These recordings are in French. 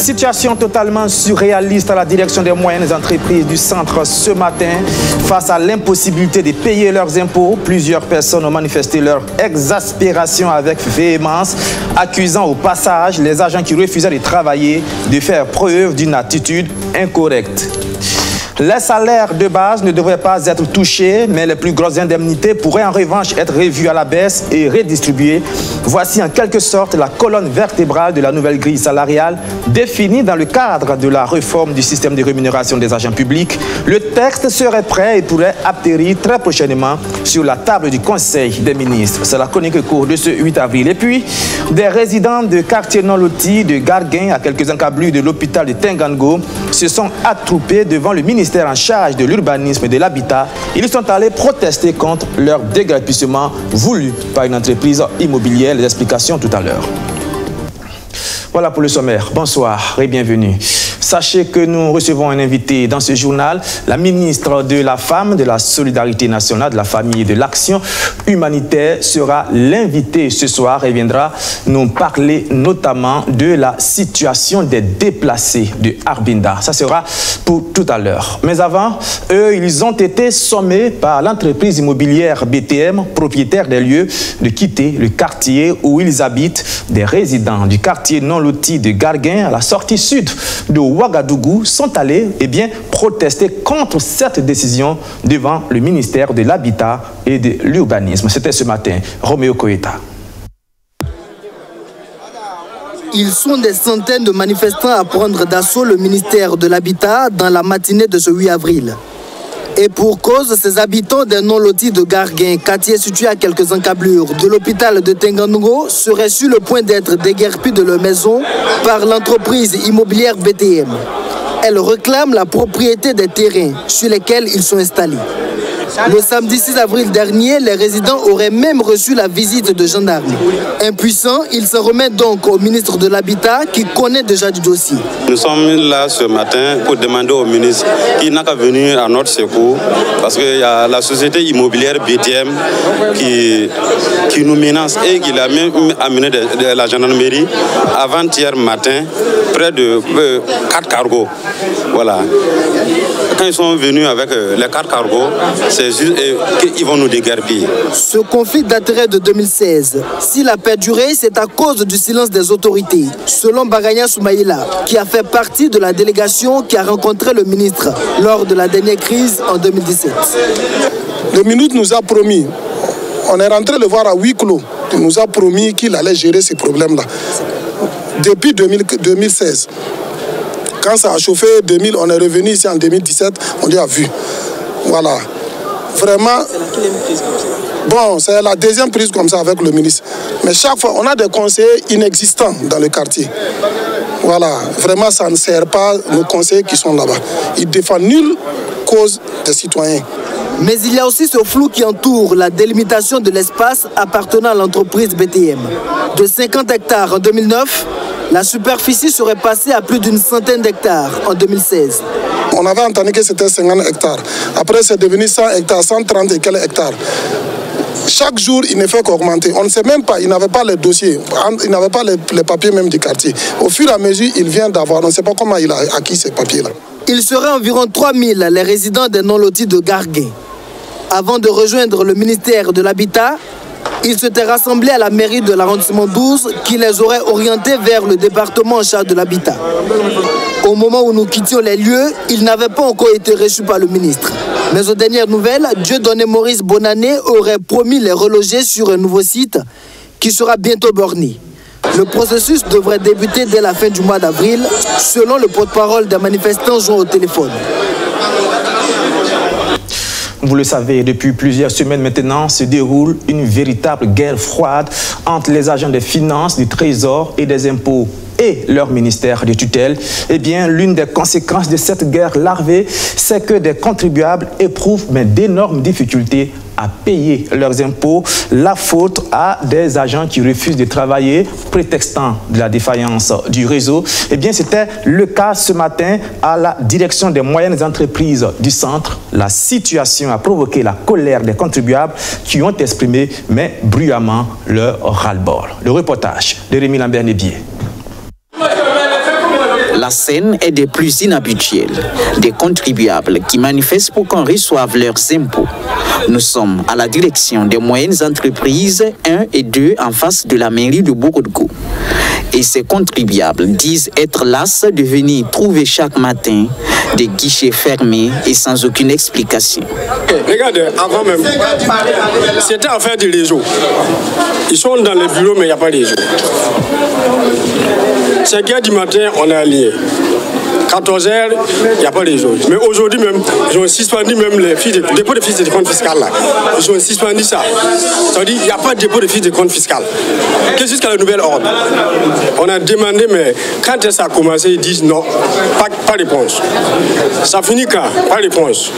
Situation totalement surréaliste à la direction des moyennes entreprises du centre ce matin. Face à l'impossibilité de payer leurs impôts, plusieurs personnes ont manifesté leur exaspération avec véhémence, accusant au passage les agents qui refusaient de travailler de faire preuve d'une attitude incorrecte. Les salaires de base ne devraient pas être touchés, mais les plus grosses indemnités pourraient en revanche être revues à la baisse et redistribuées. Voici en quelque sorte la colonne vertébrale de la nouvelle grille salariale définie dans le cadre de la réforme du système de rémunération des agents publics. Le texte serait prêt et pourrait atterrir très prochainement sur la table du Conseil des ministres. C'est la chronique court de ce 8 avril. Et puis, des résidents de quartier non loti de Garguin, à quelques encablures de l'hôpital de Tengango, se sont attroupés devant le ministère en charge de l'urbanisme et de l'habitat. Ils sont allés protester contre leur déguerpissement voulu par une entreprise immobilière. Les explications tout à l'heure. Voilà pour le sommaire. Bonsoir et bienvenue. Sachez que nous recevons un invité dans ce journal, la ministre de la Femme, de la Solidarité nationale, de la Famille et de l'Action humanitaire sera l'invitée ce soir et viendra nous parler notamment de la situation des déplacés de Arbinda. Ça sera pour tout à l'heure. Mais avant, eux, ils ont été sommés par l'entreprise immobilière BTM, propriétaire des lieux, de quitter le quartier où ils habitent. Des résidents du quartier non loti de Garguin, à la sortie sud de Ouagadougou, sont allés protester contre cette décision devant le ministère de l'Habitat et de l'Urbanisme. C'était ce matin. Roméo Koeta. Ils sont des centaines de manifestants à prendre d'assaut le ministère de l'Habitat dans la matinée de ce 8 avril. Et pour cause, ces habitants des non-lotis de Garguin, quartier situé à quelques encablures de l'hôpital de Tengango, seraient sur le point d'être déguerpis de leur maison par l'entreprise immobilière BTM. Elle réclame la propriété des terrains sur lesquels ils sont installés. Le samedi 6 avril dernier, les résidents auraient même reçu la visite de gendarmes. Impuissants, ils se remettent donc au ministre de l'Habitat qui connaît déjà du dossier. Nous sommes là ce matin pour demander au ministre qui n'a qu'à venir à notre secours parce qu'il y a la société immobilière BTM qui nous menace et qui l'a même amené de la gendarmerie avant-hier matin près de 4 cargos. Voilà. Quand ils sont venus avec les 4 cargos, c'est juste qu'ils vont nous déguerpir. Ce conflit daterait de 2016. S'il a perduré, c'est à cause du silence des autorités. Selon Bagania Soumaïla, qui a fait partie de la délégation qui a rencontré le ministre lors de la dernière crise en 2017. Le ministre nous a promis, on est rentré le voir à huis clos, il nous a promis qu'il allait gérer ces problèmes-là. Depuis 2016. Quand ça a chauffé, on est revenu ici en 2017, on lui a vu. Voilà. Vraiment, bon, c'est la deuxième prise comme ça avec le ministre. Mais chaque fois, on a des conseillers inexistants dans le quartier. Voilà, vraiment, ça ne sert pas nos conseillers qui sont là-bas. Ils défendent nulle cause des citoyens. Mais il y a aussi ce flou qui entoure la délimitation de l'espace appartenant à l'entreprise BTM. De 50 hectares en 2009, la superficie serait passée à plus d'une centaine d'hectares en 2016. On avait entendu que c'était 50 hectares. Après, c'est devenu 100 hectares, 130 et quelques hectares. Chaque jour, il ne fait qu'augmenter. On ne sait même pas, il n'avait pas les dossiers, il n'avait pas les papiers même du quartier. Au fur et à mesure, il vient d'avoir, on ne sait pas comment il a acquis ces papiers-là. Il serait environ 3000 les résidents des non-lotis de Garguin. Avant de rejoindre le ministère de l'Habitat, ils s'étaient rassemblés à la mairie de l'arrondissement 12 qui les aurait orientés vers le département en charge de l'habitat. Au moment où nous quittions les lieux, ils n'avaient pas encore été reçus par le ministre. Mais aux dernières nouvelles, Dieudonné Maurice Bonané aurait promis les reloger sur un nouveau site qui sera bientôt borné. Le processus devrait débuter dès la fin du mois d'avril, selon le porte-parole des manifestants joint au téléphone. Vous le savez, depuis plusieurs semaines maintenant, se déroule une véritable guerre froide entre les agents des finances, du trésor et des impôts et leur ministère de tutelle. Eh bien, l'une des conséquences de cette guerre larvée, c'est que des contribuables éprouvent d'énormes difficultés à payer leurs impôts. La faute à des agents qui refusent de travailler, prétextant de la défaillance du réseau. Eh bien, c'était le cas ce matin à la direction des moyennes entreprises du centre. La situation a provoqué la colère des contribuables qui ont exprimé, mais bruyamment, leur ras-le-bol. Le reportage de Rémi Lambert-Nébier. La La scène est des plus inhabituelles. Des contribuables qui manifestent pour qu'on reçoive leurs impôts. Nous sommes à la direction des moyennes entreprises 1 et 2 en face de la mairie de Bouroudgou. Et ces contribuables disent être las de venir trouver chaque matin des guichets fermés et sans aucune explication. Regardez, avant même, c'était affaire du réseau. Ils sont dans les bureaux, mais il n'y a pas de réseau. 5h du matin, on est allié. 14h, il n'y a pas de réseau. Mais aujourd'hui même, ils ont suspendu même les fiches de dépôt de fiches de compte fiscal là. Ils ont suspendu ça. Ça veut dire qu'il n'y a pas de dépôt de fiches de compte fiscal. Que jusqu'à la nouvelle ordre. On a demandé, mais quand ça a commencé, ils disent non, pas de réponse. Ça finit quand? Pas de réponse.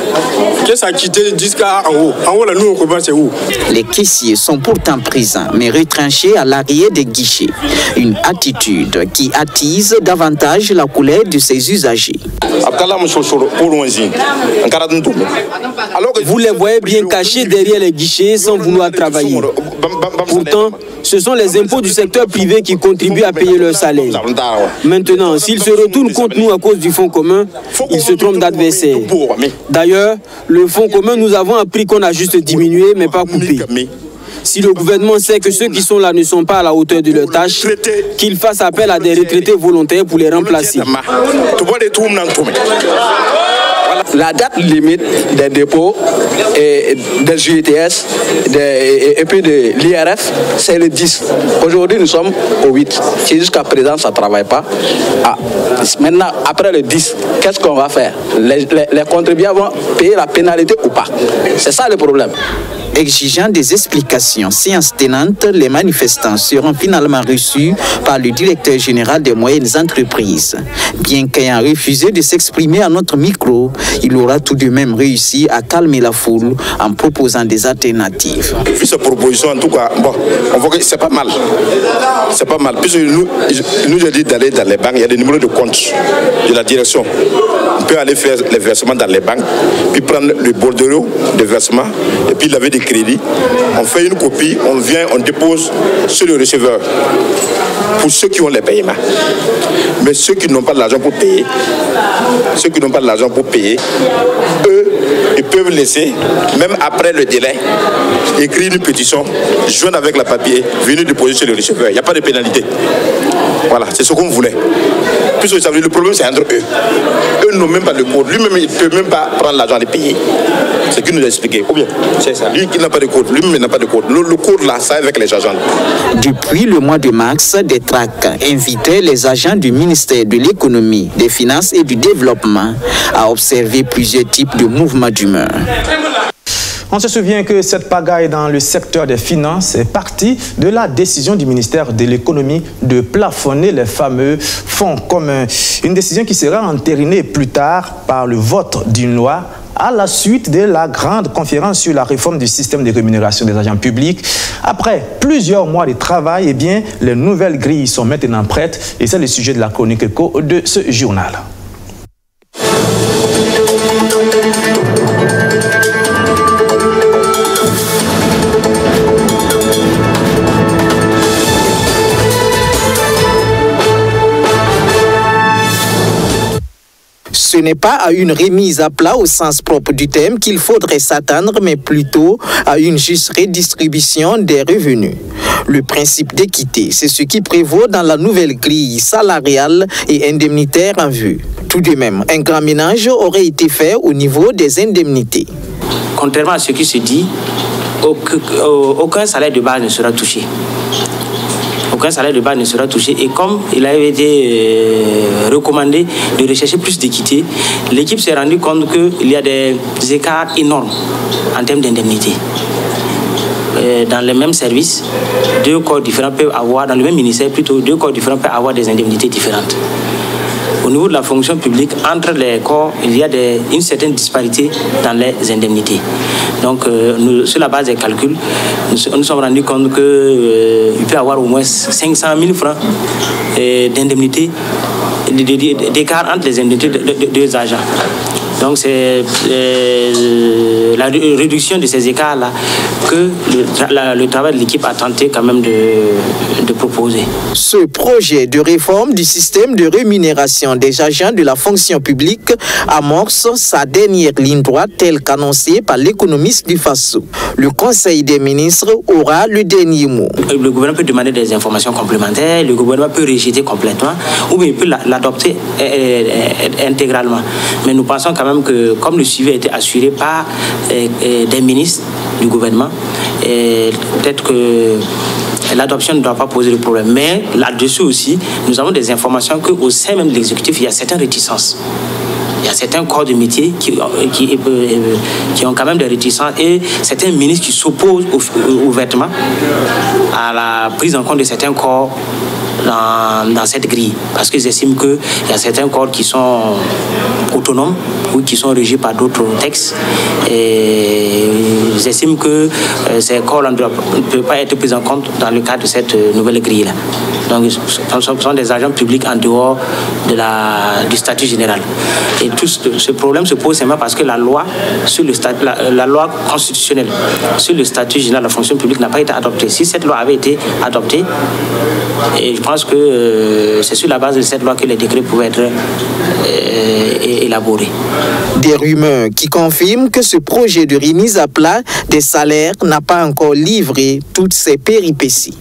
Que ça a quitté jusqu'à en haut. En haut, là, nous, on commence, c'est où? Les caissiers sont pourtant présents, mais retranchés à l'arrière des guichets. Une attitude qui attise davantage la colère de ces usagers. Vous les voyez bien cachés derrière les guichets sans vouloir travailler. Pourtant, ce sont les impôts du secteur privé qui contribuent à payer leur salaire. Maintenant, s'ils se retournent contre nous à cause du fonds commun, ils se trompent d'adversaire. D'ailleurs, le fonds commun, nous avons appris qu'on a juste diminué, mais pas coupé. Si le gouvernement sait que ceux qui sont là ne sont pas à la hauteur de leurs tâches, qu'il fasse appel à des retraités volontaires pour les remplacer. La date limite des dépôts et des JTS et puis de l'IRF, c'est le 10. Aujourd'hui, nous sommes au 8. Si jusqu'à présent, ça ne travaille pas, maintenant, après le 10, qu'est-ce qu'on va faire? Les contribuables vont payer la pénalité ou pas? C'est ça le problème. Exigeant des explications séance tenante, les manifestants seront finalement reçus par le directeur général des moyennes entreprises. Bien qu'ayant refusé de s'exprimer à notre micro, il aura tout de même réussi à calmer la foule en proposant des alternatives. Vu cette proposition, en tout cas, bon, on voit que c'est pas mal. C'est pas mal. Puisque nous a dit d'aller dans les banques, il y a des numéros de compte de la direction. On peut aller faire les versements dans les banques, puis prendre le bordereau de versement, et puis laver des crédits. On fait une copie, on vient, on dépose sur le receveur pour ceux qui ont les paiements. Mais ceux qui n'ont pas de l'argent pour payer, eux, ils peuvent laisser, même après le délai, écrire une pétition, joindre avec la papier, venir déposer sur le receveur. Il n'y a pas de pénalité. Voilà, c'est ce qu'on voulait. Puisque le problème, c'est entre eux. Eux n'ont même pas de code. Lui-même, il ne peut même pas prendre l'argent et payer. C'est ce qu'il nous a expliqué. Ou bien, c'est ça. Lui qui n'a pas de code, lui-même n'a pas de code. Le code, là, ça avec les agents. Depuis le mois de mars, des tracts invitaient les agents du ministère de l'économie, des finances et du développement à observer plusieurs types de mouvements d'humeur. On se souvient que cette pagaille dans le secteur des finances est partie de la décision du ministère de l'économie de plafonner les fameux fonds communs. Une décision qui sera entérinée plus tard par le vote d'une loi à la suite de la grande conférence sur la réforme du système de rémunération des agents publics. Après plusieurs mois de travail, eh bien, les nouvelles grilles sont maintenant prêtes et c'est le sujet de la chronique éco de ce journal. Ce n'est pas à une remise à plat au sens propre du terme qu'il faudrait s'attendre, mais plutôt à une juste redistribution des revenus. Le principe d'équité, c'est ce qui prévaut dans la nouvelle grille salariale et indemnitaire en vue. Tout de même, un grand ménage aurait été fait au niveau des indemnités. Contrairement à ce qui se dit, aucun salaire de base ne sera touché. Aucun salaire de base ne sera touché. Et comme il avait été recommandé de rechercher plus d'équité, l'équipe s'est rendue compte qu'il y a des écarts énormes en termes d'indemnité. Dans les mêmes services, deux corps différents peuvent avoir, dans le même ministère plutôt, deux corps différents peuvent avoir des indemnités différentes. Au niveau de la fonction publique, entre les corps, il y a une certaine disparité dans les indemnités. Donc, sur la base des calculs, nous nous sommes rendus compte qu'il peut y avoir au moins 500 000 francs d'indemnités d'écart entre les indemnités de deux agents. Donc c'est la réduction de ces écarts-là que le travail de l'équipe a tenté quand même de proposer. Ce projet de réforme du système de rémunération des agents de la fonction publique amorce sa dernière ligne droite telle qu'annoncée par l'économiste du FASO. Le Conseil des ministres aura le dernier mot. Le gouvernement peut demander des informations complémentaires, le gouvernement peut rejeter complètement ou bien il peut l'adopter intégralement. Mais nous pensons quand même que comme le suivi a été assuré par des ministres du gouvernement, peut-être que l'adoption ne doit pas poser de problème. Mais là-dessus aussi, nous avons des informations qu'au sein même de l'exécutif, il y a certaines réticences. Il y a certains corps de métier qui ont quand même des réticences et certains ministres qui s'opposent ouvertement à la prise en compte de certains corps dans cette grille. Parce qu'ils estiment qu'il y a certains corps qui sont autonomes ou qui sont régis par d'autres textes. Et ils estiment que ces corps-là ne peuvent pas être pris en compte dans le cadre de cette nouvelle grille-là. Donc, ce sont des agents publics en dehors du statut général. Et tout ce problème se pose seulement parce que la loi constitutionnelle sur le statut général de la fonction publique n'a pas été adoptée. Si cette loi avait été adoptée, et je pense que c'est sur la base de cette loi que les décrets pouvaient être élaborés. Des rumeurs qui confirment que ce projet de remise à plat des salaires n'a pas encore livré toutes ses péripéties.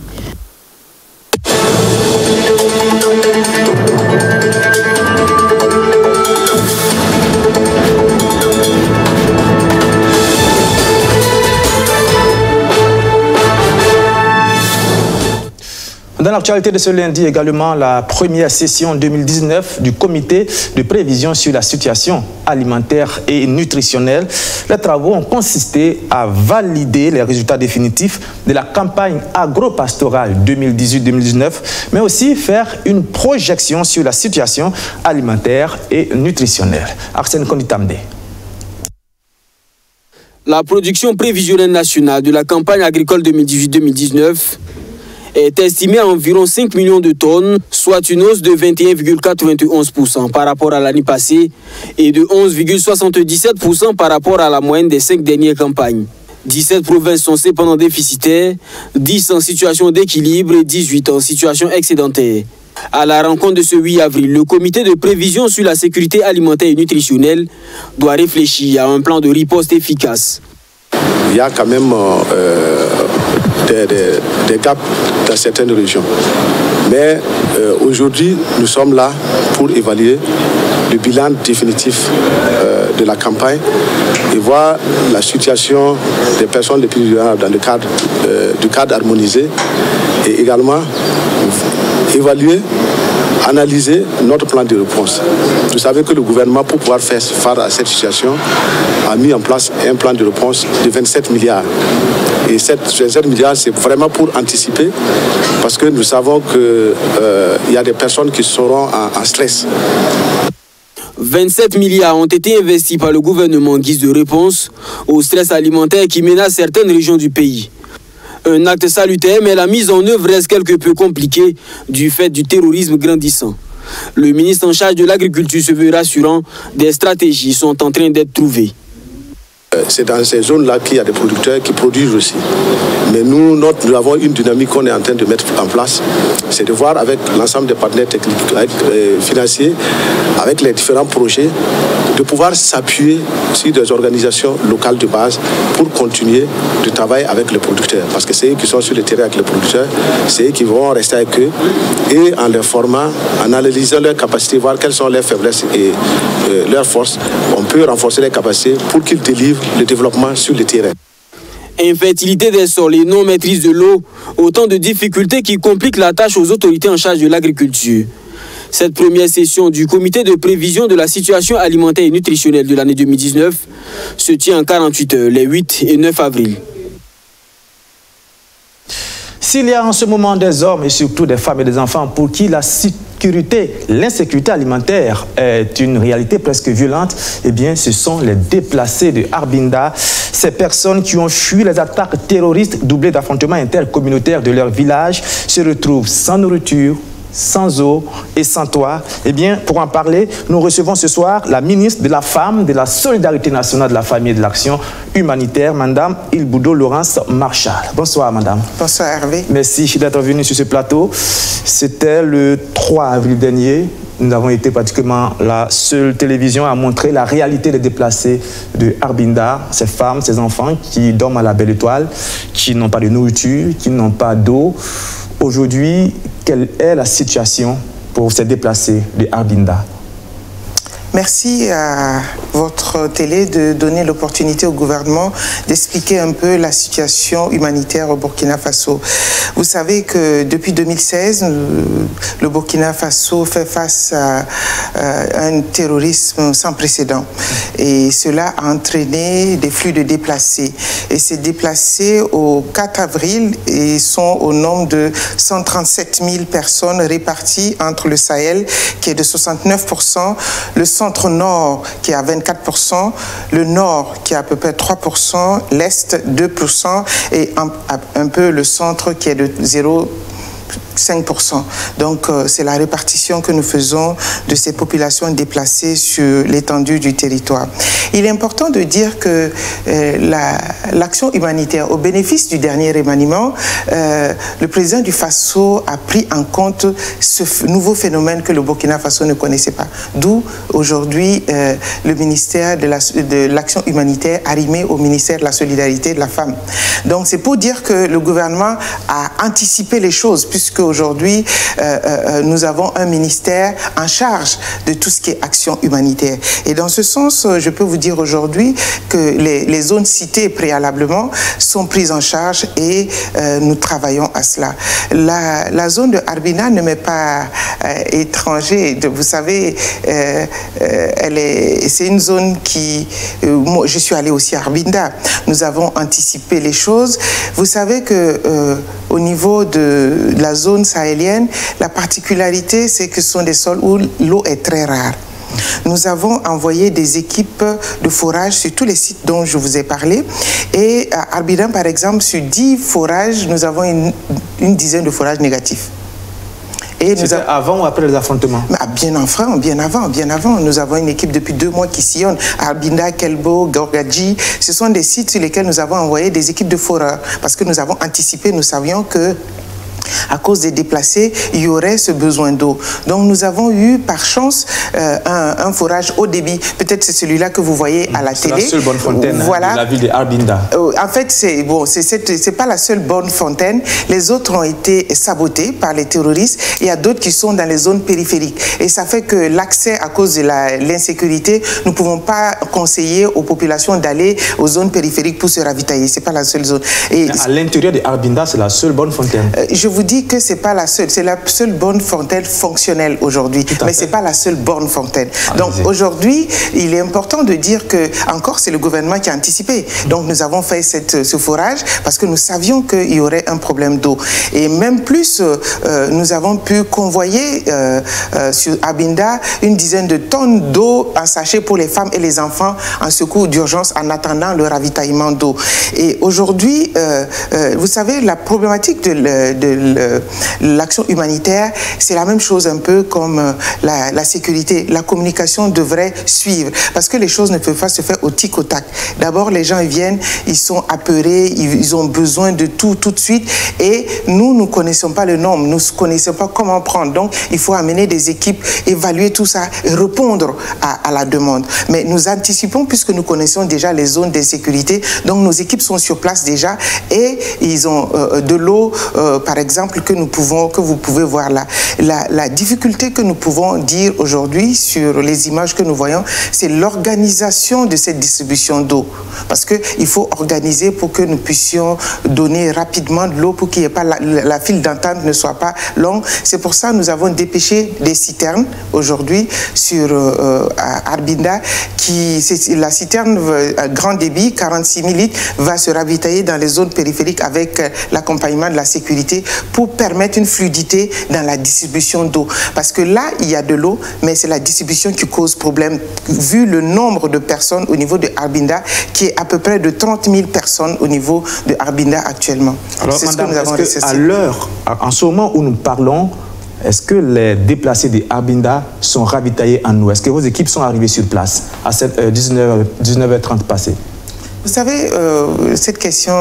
Dans l'actualité de ce lundi également, la première session 2019 du comité de prévision sur la situation alimentaire et nutritionnelle. Les travaux ont consisté à valider les résultats définitifs de la campagne agro-pastorale 2018-2019, mais aussi faire une projection sur la situation alimentaire et nutritionnelle. Arsène Konditamde. La production prévisionnelle nationale de la campagne agricole 2018-2019 est estimée à environ 5 millions de tonnes, soit une hausse de 21,91% par rapport à l'année passée et de 11,77% par rapport à la moyenne des 5 dernières campagnes. 17 provinces sont cependant déficitaires, 10 en situation d'équilibre et 18 en situation excédentaire. À la rencontre de ce 8 avril, le comité de prévision sur la sécurité alimentaire et nutritionnelle doit réfléchir à un plan de riposte efficace. Il y a quand même des gaps dans certaines régions. Mais aujourd'hui, nous sommes là pour évaluer le bilan définitif de la campagne et voir la situation des personnes les plus vulnérables dans le cadre du cadre harmonisé et également évaluer, analyser notre plan de réponse. Vous savez que le gouvernement, pour pouvoir faire face à cette situation, a mis en place un plan de réponse de 27 milliards. Et ces 27 milliards, c'est vraiment pour anticiper, parce que nous savons qu'il y a des personnes qui seront en stress. 27 milliards ont été investis par le gouvernement en guise de réponse au stress alimentaire qui menace certaines régions du pays. Un acte salutaire, mais la mise en œuvre reste quelque peu compliquée du fait du terrorisme grandissant. Le ministre en charge de l'agriculture se veut rassurant, des stratégies sont en train d'être trouvées. C'est dans ces zones-là qu'il y a des producteurs qui produisent aussi. Mais nous avons une dynamique qu'on est en train de mettre en place. C'est de voir avec l'ensemble des partenaires techniques, financiers, avec les différents projets, de pouvoir s'appuyer sur des organisations locales de base pour continuer de travailler avec les producteurs. Parce que c'est eux qui sont sur le terrain avec les producteurs, c'est eux qui vont rester avec eux. Et en les formant, en analysant leurs capacités, voir quelles sont leurs faiblesses et leurs forces, on peut renforcer les capacités pour qu'ils délivrent le développement sur le terrain. Infertilité des sols et non-maîtrise de l'eau, autant de difficultés qui compliquent la tâche aux autorités en charge de l'agriculture. Cette première session du comité de prévision de la situation alimentaire et nutritionnelle de l'année 2019 se tient en 48 heures, les 8 et 9 avril. S'il y a en ce moment des hommes et surtout des femmes et des enfants pour qui l'insécurité alimentaire est une réalité presque violente, eh bien ce sont les déplacés de Arbinda, ces personnes qui ont fui les attaques terroristes doublées d'affrontements intercommunautaires de leur village se retrouvent sans nourriture sans eau et sans toit. Eh bien, pour en parler, nous recevons ce soir la ministre de la Femme, de la Solidarité nationale, de la Famille et de l'Action humanitaire, Madame Ilboudo Laurence Marchal. Bonsoir, Madame. Bonsoir, Hervé. Merci d'être venue sur ce plateau. C'était le 3 avril dernier. Nous avons été pratiquement la seule télévision à montrer la réalité des déplacés de Arbinda, ces femmes, ces enfants qui dorment à la Belle Étoile, qui n'ont pas de nourriture, qui n'ont pas d'eau. Aujourd'hui, quelle est la situation pour ces déplacés de Arbinda? Merci à votre télé de donner l'opportunité au gouvernement d'expliquer un peu la situation humanitaire au Burkina Faso. Vous savez que depuis 2016, le Burkina Faso fait face à un terrorisme sans précédent. Et cela a entraîné des flux de déplacés. Et ces déplacés, au 4 avril, sont au nombre de 137 000 personnes réparties entre le Sahel, qui est de 69%, le centre-nord qui est à 24%, le nord qui est à peu près 3%, l'est 2% et un peu le centre qui est de 0,5%. Donc, c'est la répartition que nous faisons de ces populations déplacées sur l'étendue du territoire. Il est important de dire que l'action humanitaire, au bénéfice du dernier remaniement, le président du Faso a pris en compte ce nouveau phénomène que le Burkina Faso ne connaissait pas. D'où, aujourd'hui, le ministère de l'Action humanitaire arrimé au ministère de la Solidarité et de la Femme. Donc, c'est pour dire que le gouvernement a anticipé les choses, puisque aujourd'hui, nous avons un ministère en charge de tout ce qui est action humanitaire. Et dans ce sens, je peux vous dire aujourd'hui que les zones citées préalablement sont prises en charge et nous travaillons à cela. La zone de Arbinda ne m'est pas étranger. Vous savez, c'est une zone qui... moi, je suis allée aussi à Arbinda. Nous avons anticipé les choses. Vous savez que au niveau de la zone sahélienne, la particularité, c'est que ce sont des sols où l'eau est très rare. Nous avons envoyé des équipes de forage sur tous les sites dont je vous ai parlé. Et à Arbinda, par exemple, sur 10 forages, nous avons une dizaine de forages négatifs. C'était avant ou après les affrontements? Bien avant. Nous avons une équipe depuis 2 mois qui sillonne. Arbinda, Kelbo, Gorgadji, ce sont des sites sur lesquels nous avons envoyé des équipes de foreurs. Parce que nous avons anticipé, nous savions que à cause des déplacés, il y aurait ce besoin d'eau. Donc nous avons eu par chance un forage haut débit. Peut-être c'est celui-là que vous voyez à la télé. C'est la seule bonne fontaine de la ville de Arbinda. En fait, c'est pas la seule bonne fontaine. Les autres ont été sabotés par les terroristes. Il y a d'autres qui sont dans les zones périphériques. Et ça fait que l'accès, à cause de l'insécurité, nous ne pouvons pas conseiller aux populations d'aller aux zones périphériques pour se ravitailler. C'est pas la seule zone. Et à l'intérieur de Arbinda, c'est la seule bonne fontaine. Je vous dis que c'est pas la seule, c'est la seule bonne fontaine fonctionnelle aujourd'hui, mais c'est pas la seule bonne fontaine. Donc aujourd'hui, il est important de dire que encore c'est le gouvernement qui a anticipé. Donc nous avons fait ce forage parce que nous savions qu'il y aurait un problème d'eau. Et même plus, nous avons pu convoyer sur Arbinda une dizaine de tonnes d'eau en sachet pour les femmes et les enfants en secours d'urgence en attendant le ravitaillement d'eau. Et aujourd'hui, vous savez, la problématique de l'action humanitaire, c'est la même chose un peu comme la sécurité. La communication devrait suivre parce que les choses ne peuvent pas se faire au tic au tac. D'abord, les gens ils viennent, ils sont apeurés, ils ont besoin de tout de suite et nous ne connaissons pas le nombre, nous ne connaissons pas comment prendre. Donc, il faut amener des équipes, évaluer tout ça et répondre à la demande. Mais nous anticipons puisque nous connaissons déjà les zones d'insécurité. Donc, nos équipes sont sur place déjà et ils ont de l'eau, par exemple, que vous pouvez voir là. La difficulté que nous pouvons dire aujourd'hui sur les images que nous voyons, c'est l'organisation de cette distribution d'eau. Parce qu'il faut organiser pour que nous puissions donner rapidement de l'eau pour qu'il n'y ait pas la file d'attente ne soit pas longue. C'est pour ça que nous avons dépêché des citernes aujourd'hui sur Arbinda. La citerne à grand débit, 46 000 litres, va se ravitailler dans les zones périphériques avec l'accompagnement de la sécurité pour permettre une fluidité dans la distribution d'eau. Parce que là, il y a de l'eau, mais c'est la distribution qui cause problème, vu le nombre de personnes au niveau de Arbinda, qui est à peu près de 30 000 personnes au niveau de Arbinda actuellement. Alors, madame, est-ce qu'à l'heure, en ce moment où nous parlons, est-ce que les déplacés de Arbinda sont ravitaillés en eau? Est-ce que vos équipes sont arrivées sur place à 19h30 passées? Vous savez, cette question,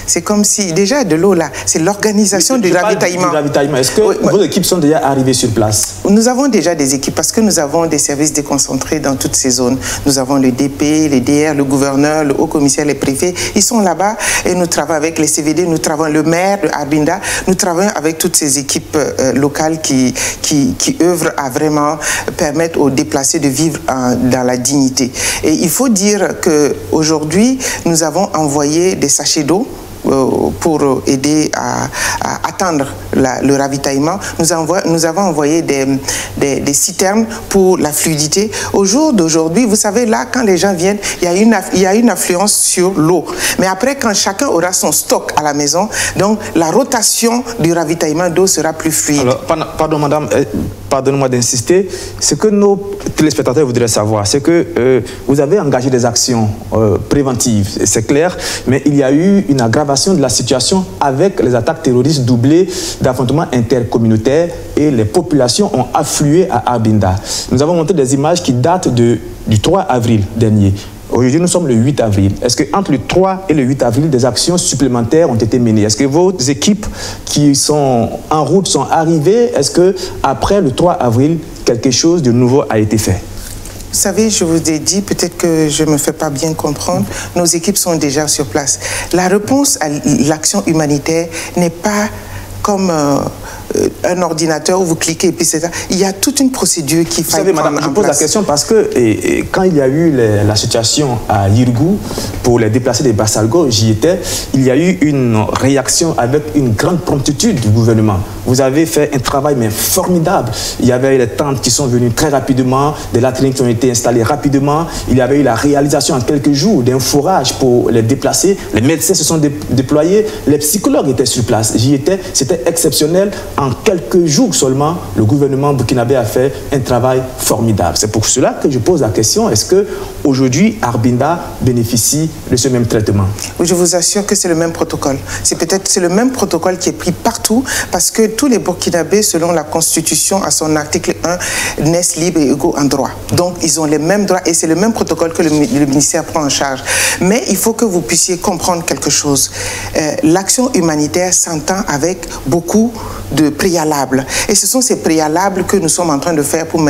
c'est comme si, déjà de l'eau là, c'est l'organisation du ravitaillement. Est-ce que vos équipes sont déjà arrivées sur place? Nous avons déjà des équipes parce que nous avons des services déconcentrés dans toutes ces zones. Nous avons le DP, les DR, le gouverneur, le haut commissaire, les préfets. Ils sont là-bas et nous travaillons avec les CVD, nous travaillons le maire de Arbinda, nous travaillons avec toutes ces équipes locales qui œuvrent à vraiment permettre aux déplacés de vivre dans la dignité. Et il faut dire qu'aujourd'hui, nous avons envoyé des sachets d'eau pour aider à atteindre le ravitaillement. Nous avons envoyé des citernes pour la fluidité. Au jour d'aujourd'hui, vous savez, là, quand les gens viennent, il y a une affluence sur l'eau. Mais après, quand chacun aura son stock à la maison, donc la rotation du ravitaillement d'eau sera plus fluide. Alors, pardon, madame, pardonnez-moi d'insister. Ce que nos téléspectateurs voudraient savoir, c'est que vous avez engagé des actions préventives, c'est clair, mais il y a eu une aggravation de la situation avec les attaques terroristes doublées d'affrontements intercommunautaires et les populations ont afflué à Arbinda. Nous avons montré des images qui datent du 3 avril dernier. Aujourd'hui, nous sommes le 8 avril. Est-ce qu'entre le 3 et le 8 avril, des actions supplémentaires ont été menées? Est-ce que vos équipes qui sont en route sont arrivées? Est-ce qu'après le 3 avril, quelque chose de nouveau a été fait? Vous savez, je vous ai dit, peut-être que je ne me fais pas bien comprendre, nos équipes sont déjà sur place. La réponse à l'action humanitaire n'est pas comme un ordinateur où vous cliquez et puis c'est ça. Il y a toute une procédure qui faut prendre en place. Vous savez, madame, je pose la question parce que quand il y a eu la situation à Yirgou pour les déplacés des Bassalgo, j'y étais, il y a eu une réaction avec une grande promptitude du gouvernement. Vous avez fait un travail mais formidable. Il y avait les tentes qui sont venues très rapidement, des latrines qui ont été installées rapidement. Il y avait eu la réalisation en quelques jours d'un forage pour les déplacés. Les médecins se sont déployés, les psychologues étaient sur place. J'y étais, c'était exceptionnel. En quelques jours seulement, le gouvernement burkinabé a fait un travail formidable. C'est pour cela que je pose la question, est-ce qu'aujourd'hui, Arbinda bénéficie de ce même traitement? Oui, je vous assure que c'est le même protocole. C'est le même protocole qui est pris partout parce que tous les Burkinabés, selon la Constitution, à son article 1, naissent libres et égaux en droit. Donc, ils ont les mêmes droits et c'est le même protocole que le ministère prend en charge. Mais il faut que vous puissiez comprendre quelque chose. L'action humanitaire s'entend avec beaucoup de préalables. Et ce sont ces préalables que nous sommes en train de faire pour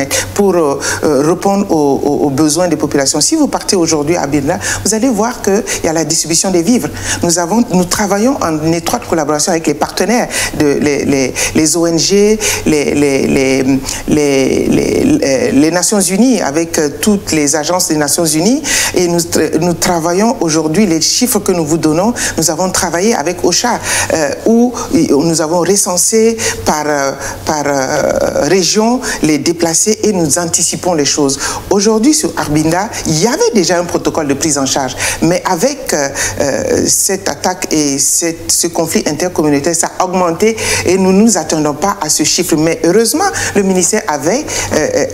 répondre aux besoins des populations. Si vous partez aujourd'hui à Arbinda, vous allez voir qu'il y a la distribution des vivres. Nous travaillons en étroite collaboration avec les partenaires, les ONG, les Nations Unies, avec toutes les agences des Nations Unies. Et nous travaillons aujourd'hui, les chiffres que nous vous donnons, nous avons travaillé avec OCHA, où nous avons recensé par région les déplacés et nous anticipons les choses. Aujourd'hui, sur Arbinda, il y avait déjà un protocole de prise en charge, mais avec cette attaque et ce conflit intercommunautaire, ça a augmenté et nous ne nous attendons pas à ce chiffre. Mais heureusement, le ministère avait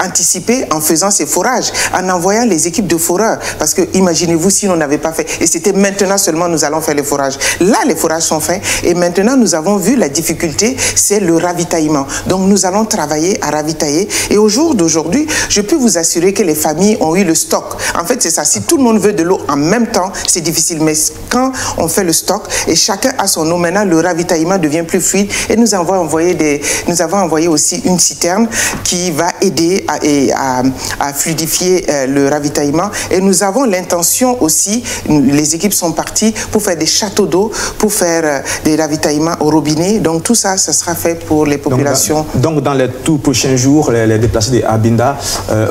anticipé en faisant ces forages, en envoyant les équipes de foreurs, parce que imaginez-vous si on n'avait pas fait, et c'était maintenant seulement nous allons faire les forages. Là, les forages sont faits et maintenant nous avons vu la difficulté, c'est le ravitaillement. Donc nous allons travailler à ravitailler et au jour d'aujourd'hui, je peux vous assurer que les familles ont eu le stock. En fait, c'est ça. Si tout le monde veut de l'eau en même temps, c'est difficile. Mais quand on fait le stock et chacun a son eau, maintenant le ravitaillement devient plus fluide et nous avons envoyé aussi une citerne qui va aider à fluidifier le ravitaillement. Et nous avons l'intention aussi, les équipes sont parties pour faire des châteaux d'eau, pour faire des ravitaillements au robinet. Donc tout ça, ça sera fait pour les populations. Donc dans les tout prochains jours, les déplacés de Arbinda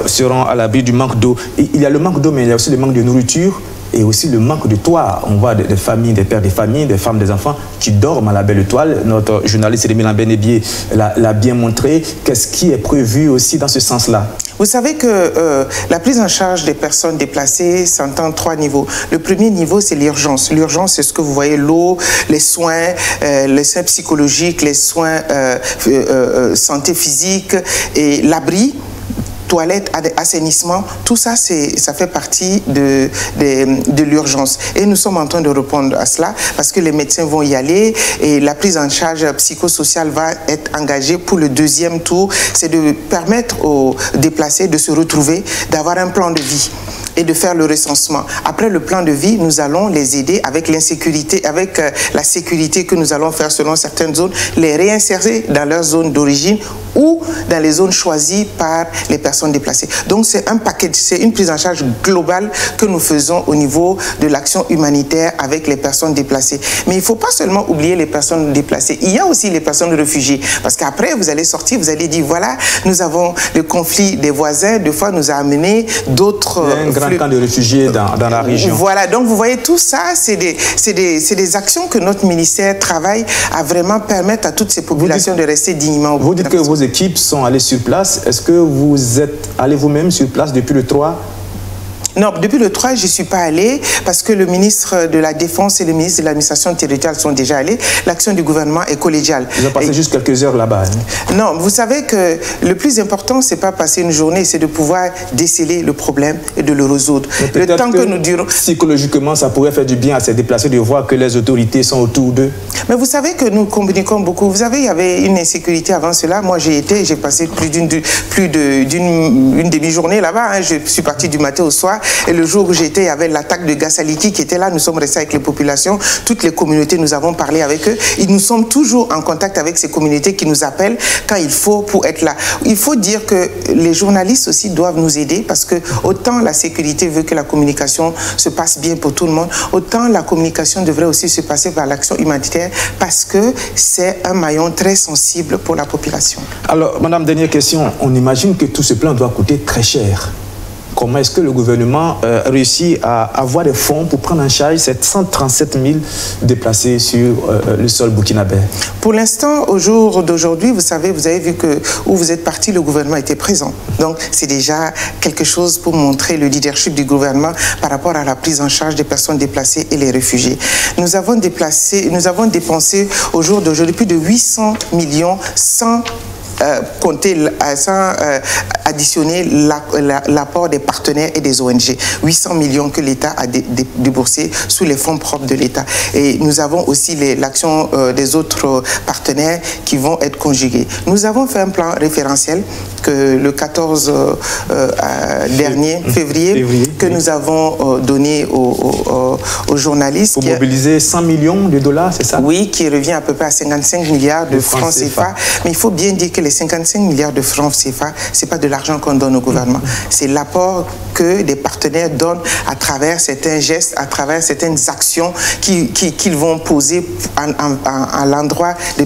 seront à l'abri du manque d'eau. Il y a le manque d'eau, mais il y a aussi le manque de nourriture et aussi le manque de toit. On voit des familles, des pères de famille, des femmes, des enfants qui dorment à la belle étoile. Notre journaliste Rémi Lambenebier l'a bien montré. Qu'est-ce qui est prévu aussi dans ce sens-là? Vous savez que la prise en charge des personnes déplacées s'entend en 3 niveaux. Le premier niveau, c'est l'urgence. L'urgence, c'est ce que vous voyez, l'eau, les soins psychologiques, les soins santé physique et l'abri. toilettes, assainissement, tout ça, ça fait partie de l'urgence. Et nous sommes en train de répondre à cela parce que les médecins vont y aller et la prise en charge psychosociale va être engagée pour le deuxième tour. C'est de permettre aux déplacés de se retrouver, d'avoir un plan de vie et de faire le recensement. Après le plan de vie, nous allons les aider avec l'insécurité, avec la sécurité que nous allons faire selon certaines zones, les réinsérer dans leur zone d'origine ou dans les zones choisies par les personnes déplacées. Donc c'est un paquet, c'est une prise en charge globale que nous faisons au niveau de l'action humanitaire avec les personnes déplacées. Mais il ne faut pas seulement oublier les personnes déplacées, il y a aussi les personnes réfugiées. Parce qu'après, vous allez sortir, vous allez dire, voilà, nous avons le conflit des voisins, deux fois nous a amené d'autres... Un camp de réfugiés dans la région. Voilà, donc vous voyez tout ça, c'est des actions que notre ministère travaille à vraiment permettre à toutes ces populations de rester dignement au bout. Vous dites que vos équipes sont allées sur place. Est-ce que vous êtes allé vous-même sur place depuis le 3 ? Non, depuis le 3, je ne suis pas allée parce que le ministre de la Défense et le ministre de l'administration territoriale sont déjà allés. L'action du gouvernement est collégiale. Vous avez passé juste quelques heures là-bas. Hein? Non, vous savez que le plus important, ce n'est pas passer une journée, c'est de pouvoir déceler le problème et de le résoudre. Le temps que nous durons... Psychologiquement, ça pourrait faire du bien à ces déplacés de voir que les autorités sont autour d'eux. Mais vous savez que nous communiquons beaucoup. Vous savez, il y avait une insécurité avant cela. Moi, j'ai passé plus d'une demi-journée là-bas. Hein. Je suis parti du matin au soir. Et le jour où j'étais, il y avait l'attaque de Gassaliki qui était là. Nous sommes restés avec les populations, toutes les communautés, nous avons parlé avec eux. Et nous sommes toujours en contact avec ces communautés qui nous appellent quand il faut pour être là. Il faut dire que les journalistes aussi doivent nous aider parce que autant la sécurité veut que la communication se passe bien pour tout le monde, autant la communication devrait aussi se passer par l'action humanitaire parce que c'est un maillon très sensible pour la population. Alors, madame, dernière question. On imagine que tout ce plan doit coûter très cher. Comment est-ce que le gouvernement réussit à avoir des fonds pour prendre en charge ces 137 000 déplacés sur le sol burkinabé? Pour l'instant, au jour d'aujourd'hui, vous savez, vous avez vu que où vous êtes parti, le gouvernement était présent. Donc, c'est déjà quelque chose pour montrer le leadership du gouvernement par rapport à la prise en charge des personnes déplacées et les réfugiés. Nous avons dépensé au jour d'aujourd'hui plus de 800 millions sans additionner l'apport des partenaires et des ONG. 800 millions que l'État a déboursé sous les fonds propres de l'État. Et nous avons aussi l'action des autres partenaires qui vont être conjugués. Nous avons fait un plan référentiel que le 14 février, que nous avons donné aux journalistes. Pour mobiliser 100 millions de dollars, c'est ça? Oui, qui revient à peu près à 55 milliards de francs CFA. Mais il faut bien dire que les 55 milliards de francs CFA, ce n'est pas de l'argent qu'on donne au gouvernement. C'est l'apport que des partenaires donnent à travers certains gestes, à travers certaines actions qu'ils vont poser à l'endroit des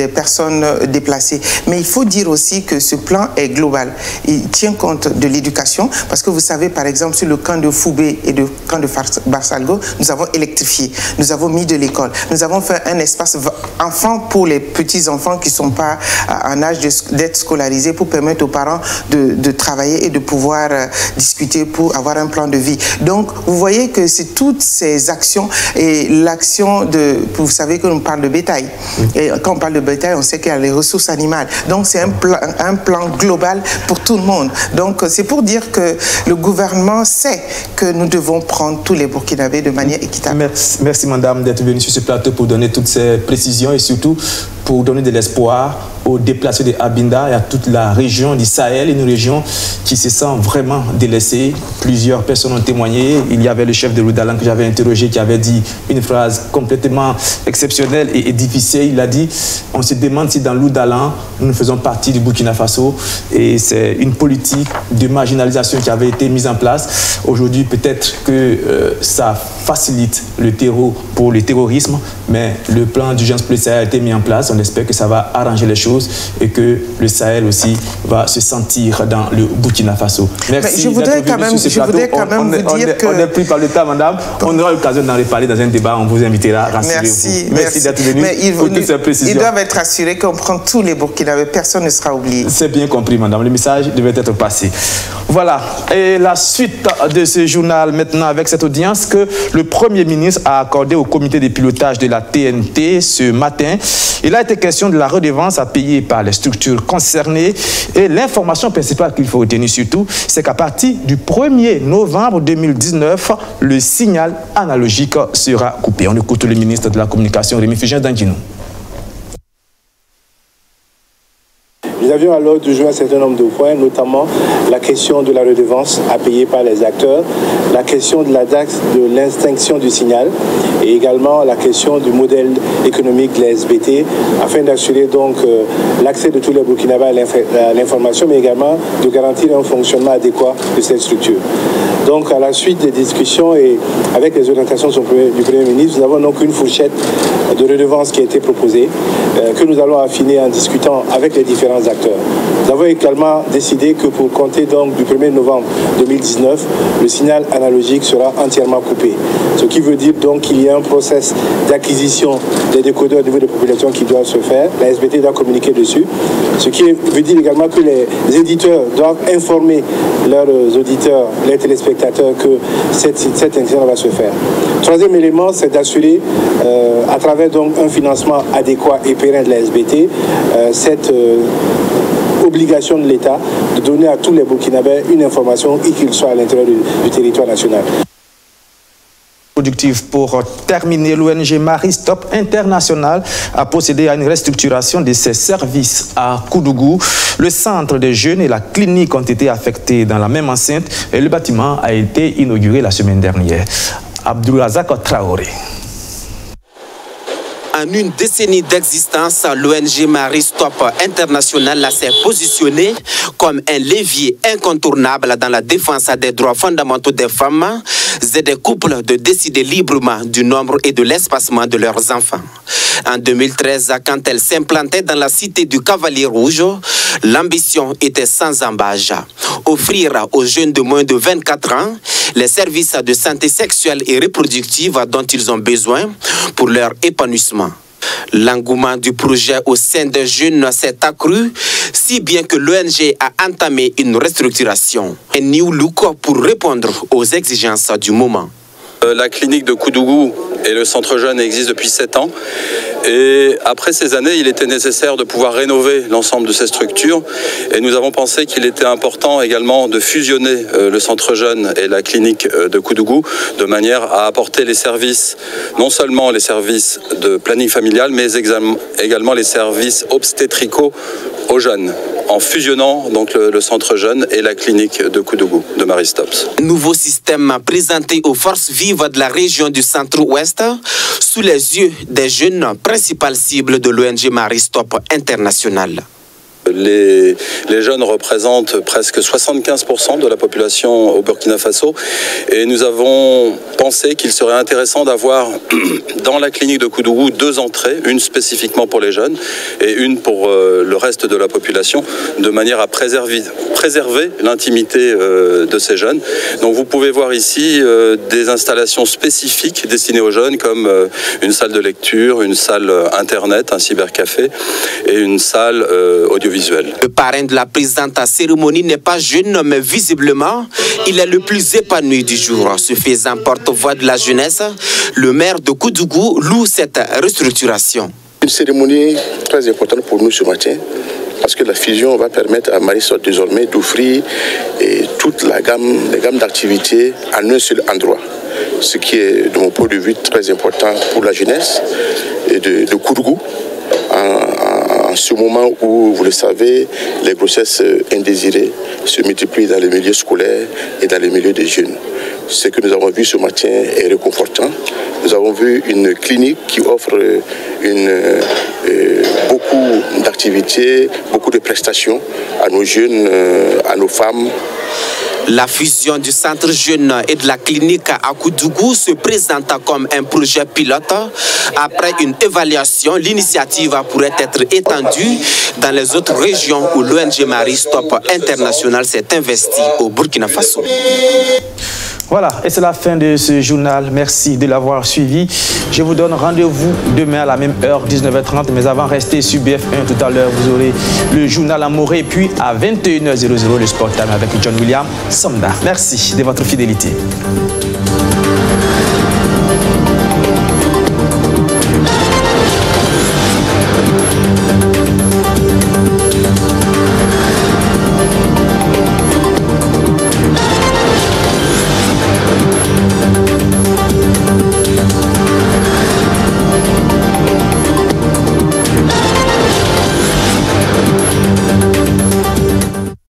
personnes déplacées. Mais il faut dire aussi que ce plan est global. Il tient compte de l'éducation, parce que vous savez, par exemple, sur le camp de Foubé et le camp de Barsalgo, nous avons électrifié, nous avons mis de l'école, nous avons fait un espace enfant pour les petits-enfants qui ne sont pas en âge d'être scolarisés, pour permettre aux parents de travailler et de pouvoir discuter pour avoir un plan de vie. Donc, vous voyez que c'est toutes ces actions et l'action de... Vous savez qu'on parle de bétail. Et quand on parle de bétail, on sait qu'il y a les ressources animales. Donc, c'est un plan global pour tout le monde. Donc, c'est pour dire que le gouvernement sait que nous devons prendre tous les Burkinabés de manière équitable. Merci madame d'être venue sur ce plateau pour donner toutes ces précisions et surtout pour donner de l'espoir aux déplacés de Abinda et à toute la région du Sahel, une région qui se sent vraiment délaissée. Plusieurs personnes ont témoigné. Il y avait le chef de l'Oudalan que j'avais interrogé qui avait dit une phrase complètement exceptionnelle et difficile. Il a dit, on se demande si dans l'Oudalan, nous faisons partie du Burkina Faso et c'est une politique de marginalisation qui avait été mise en place. Aujourd'hui, peut-être que ça facilite le terreau pour le terrorisme, mais le plan d'urgence pour le Sahel a été mis en place. On espère que ça va arranger les choses et que le Sahel aussi va se sentir dans le Burkina Faso. Merci. Mais je voudrais quand même vous dire que... On est pris par le temps, madame. On aura l'occasion d'en reparler dans un débat. On vous invitera. Merci. Merci d'être venu. Mais ils doivent être assurés qu'on prend tous les Burkinabés. Personne ne sera oublié. C'est bien compris, madame. Le message devait être passé. Voilà. Et la suite de ce journal maintenant avec cette audience que le Premier ministre a accordée au comité de pilotage de la TNT ce matin. Il a été question de la redevance à payer par les structures concernées. Et l'information principale qu'il faut retenir surtout, c'est qu'à partir du 1er novembre 2019, le signal analogique sera coupé. On écoute le ministre de la Communication, Rémi Fugin-Dandinou. Nous avions à l'ordre du jour un certain nombre de points, notamment la question de la redevance à payer par les acteurs, la question de la taxe de l'extinction du signal et également la question du modèle économique de la SBT afin d'assurer donc l'accès de tous les Burkinabés à l'information, mais également de garantir un fonctionnement adéquat de cette structure. Donc à la suite des discussions et avec les orientations du Premier ministre, nous avons donc une fourchette de redevance qui a été proposée, que nous allons affiner en discutant avec les différents acteurs. Nous avons également décidé que pour compter donc du 1er novembre 2019, le signal analogique sera entièrement coupé. Ce qui veut dire donc qu'il y a un process d'acquisition des décodeurs au niveau des populations qui doit se faire. La SBT doit communiquer dessus. Ce qui veut dire également que les éditeurs doivent informer leurs auditeurs, les téléspectateurs que cette extinction va se faire. Troisième élément, c'est d'assurer à travers donc un financement adéquat et pérenne de la SBT cette obligation de l'État de donner à tous les Burkinabés une information, y qu'ils soient à l'intérieur du territoire national. Productif pour terminer, l'ONG Maristop International a procédé à une restructuration de ses services à Koudougou. Le centre des jeunes et la clinique ont été affectés dans la même enceinte et le bâtiment a été inauguré la semaine dernière. Abdourazak Traoré. En une décennie d'existence, l'ONG Maristop International s'est positionnée comme un levier incontournable dans la défense des droits fondamentaux des femmes et des couples de décider librement du nombre et de l'espacement de leurs enfants. En 2013, quand elle s'implantait dans la cité du Cavalier Rouge, l'ambition était sans embâche. Offrir aux jeunes de moins de 24 ans les services de santé sexuelle et reproductive dont ils ont besoin pour leur épanouissement. L'engouement du projet au sein des jeunes s'est accru, si bien que l'ONG a entamé une restructuration. Un new look pour répondre aux exigences du moment. La clinique de Koudougou et le centre jeune existent depuis 7 ans. Et après ces années, il était nécessaire de pouvoir rénover l'ensemble de ces structures. Et nous avons pensé qu'il était important également de fusionner le centre jeune et la clinique de Koudougou de manière à apporter les services, non seulement les services de planning familial, mais également les services obstétricaux aux jeunes, en fusionnant donc le centre jeune et la clinique de Koudougou, de Maristops. Nouveau système présenté aux forces vives de la région du centre-ouest, sous les yeux des jeunes, principales cibles de l'ONG Maristop International. Les jeunes représentent presque 75% de la population au Burkina Faso et nous avons pensé qu'il serait intéressant d'avoir dans la clinique de Koudougou 2 entrées, une spécifiquement pour les jeunes et une pour le reste de la population, de manière à préserver l'intimité de ces jeunes. Donc vous pouvez voir ici des installations spécifiques destinées aux jeunes comme une salle de lecture, une salle internet, un cybercafé et une salle audiovisuelle. Le parrain de la présente cérémonie n'est pas jeune, mais visiblement, il est le plus épanoui du jour. Se faisant porte-voix de la jeunesse, le maire de Koudougou loue cette restructuration. Une cérémonie très importante pour nous ce matin, parce que la fusion va permettre à Maristop désormais d'offrir toute la gamme d'activités en un seul endroit. Ce qui est, de mon point de vue, très important pour la jeunesse de Koudougou. En ce moment où, vous le savez, les grossesses indésirées se multiplient dans les milieux scolaires et dans les milieux des jeunes. Ce que nous avons vu ce matin est réconfortant. Nous avons vu une clinique qui offre beaucoup d'activités, beaucoup de prestations à nos jeunes, à nos femmes. La fusion du centre jeune et de la clinique à Koudougou se présente comme un projet pilote. Après une évaluation, l'initiative pourrait être étendue dans les autres régions où l'ONG Maristop International s'est investi au Burkina Faso. Voilà, et c'est la fin de ce journal. Merci de l'avoir suivi. Je vous donne rendez-vous demain à la même heure, 19h30. Mais avant, restez sur BF1. Tout à l'heure, vous aurez le journal Amoré. Puis à 21h00, le Sport Time avec John William Somda. Merci de votre fidélité.